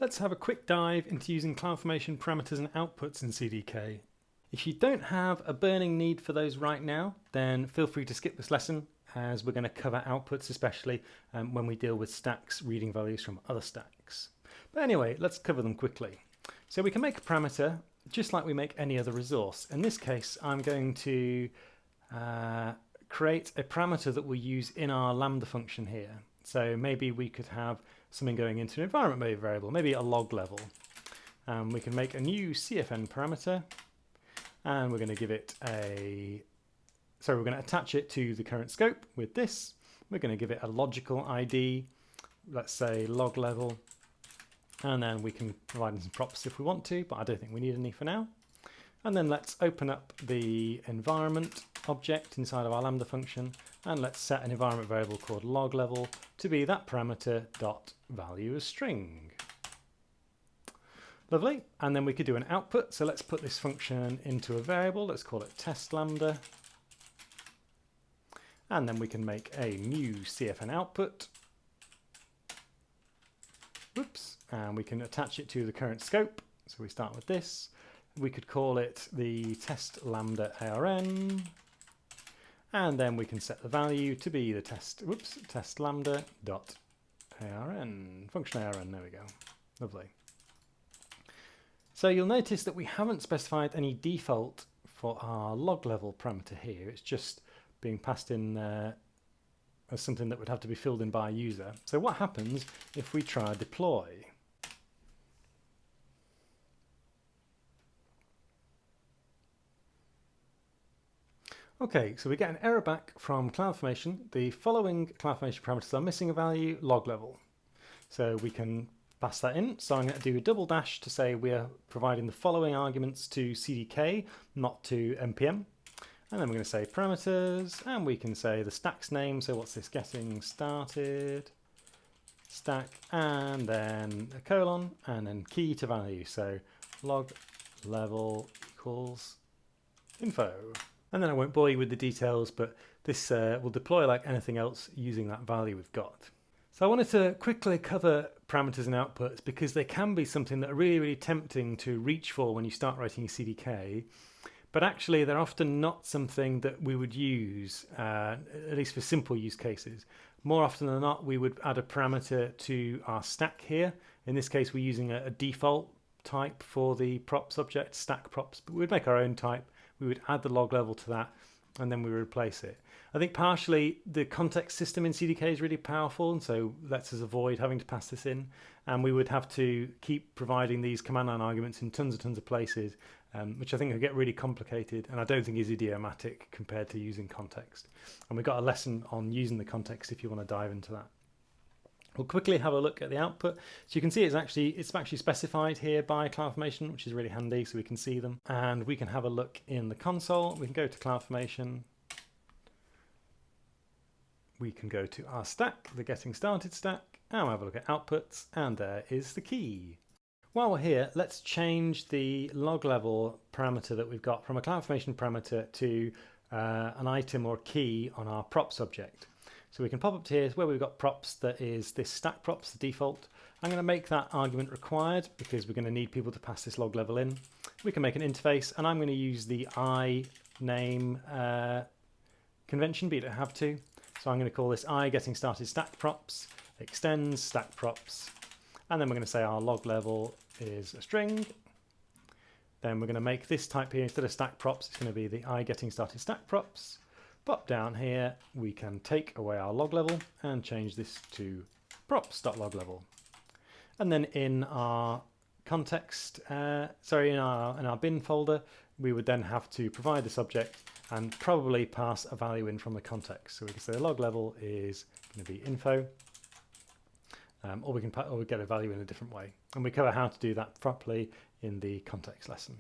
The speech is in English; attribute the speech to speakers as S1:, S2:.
S1: Let's have a quick dive into using CloudFormation parameters and outputs in CDK. If you don't have a burning need for those right now, then feel free to skip this lesson, as we're going to cover outputs especially when we deal with stacks reading values from other stacks. But anyway, let's cover them quickly. So we can make a parameter just like we make any other resource. In this case, I'm going to create a parameter that we'll use in our Lambda function here. So maybe we could have something going into an environment variable, maybe a log level. We can make a new CFN parameter, and we're going to give it we're going to attach it to the current scope with this. We're going to give it a logical ID, let's say log level, and then we can provide some props if we want to, but I don't think we need any for now. And then let's open up the environment object inside of our Lambda function, and let's set an environment variable called log level to be that parameter dot value as string. Lovely. And then we could do an output. So let's put this function into a variable. Let's call it test lambda. And then we can make a new CFN output. Whoops. And we can attach it to the current scope. So we start with this. We could call it the test lambda ARN. And then we can set the value to be the test lambda dot ARN, function ARN, there we go. Lovely. So you'll notice that we haven't specified any default for our log level parameter here. It's just being passed in as something that would have to be filled in by a user. So what happens if we try deploy? Okay, so we get an error back from CloudFormation. The following CloudFormation parameters are missing a value, log level. So we can pass that in. So I'm going to do a double dash to say we are providing the following arguments to CDK, not to npm. And then we're going to say parameters, and we can say the stack's name. So what's this? Getting started stack, and then a colon, and then key to value. So log level equals info. And then I won't bore you with the details, but this will deploy like anything else using that value we've got. So I wanted to quickly cover parameters and outputs because they can be something that are really, really tempting to reach for when you start writing a CDK. But actually, they're often not something that we would use, at least for simple use cases. More often than not, we would add a parameter to our stack here. In this case, we're using a default type for the props object, stack props, but we'd make our own type. We would add the log level to that, and then we would replace it. I think partially the context system in CDK is really powerful, and so lets us avoid having to pass this in. And we would have to keep providing these command line arguments in tons of places, which I think will get really complicated, and I don't think is idiomatic compared to using context. And we've got a lesson on using the context if you want to dive into that. We'll quickly have a look at the output. So you can see it's actually specified here by CloudFormation, which is really handy, so we can see them. And we can have a look in the console. We can go to CloudFormation. We can go to our stack, the getting started stack, and we'll have a look at outputs, and there is the key. While we're here, let's change the log level parameter that we've got from a CloudFormation parameter to an item or key on our props object. So we can pop up to here where we've got props, that is this stack props, the default. I'm going to make that argument required because we're going to need people to pass this log level in. We can make an interface, and I'm going to use the I name convention, but you don't have to. So I'm going to call this I getting started stack props, extends stack props, and then we're going to say our log level is a string. Then we're going to make this type here, instead of stack props, it's going to be the I getting started stack props. Pop down here, we can take away our log level and change this to props.log level. And then in our context, in our bin folder, we would then have to provide this object and probably pass a value in from the context. So we can say the log level is going to be info, or we get a value in a different way. And we cover how to do that properly in the context lesson.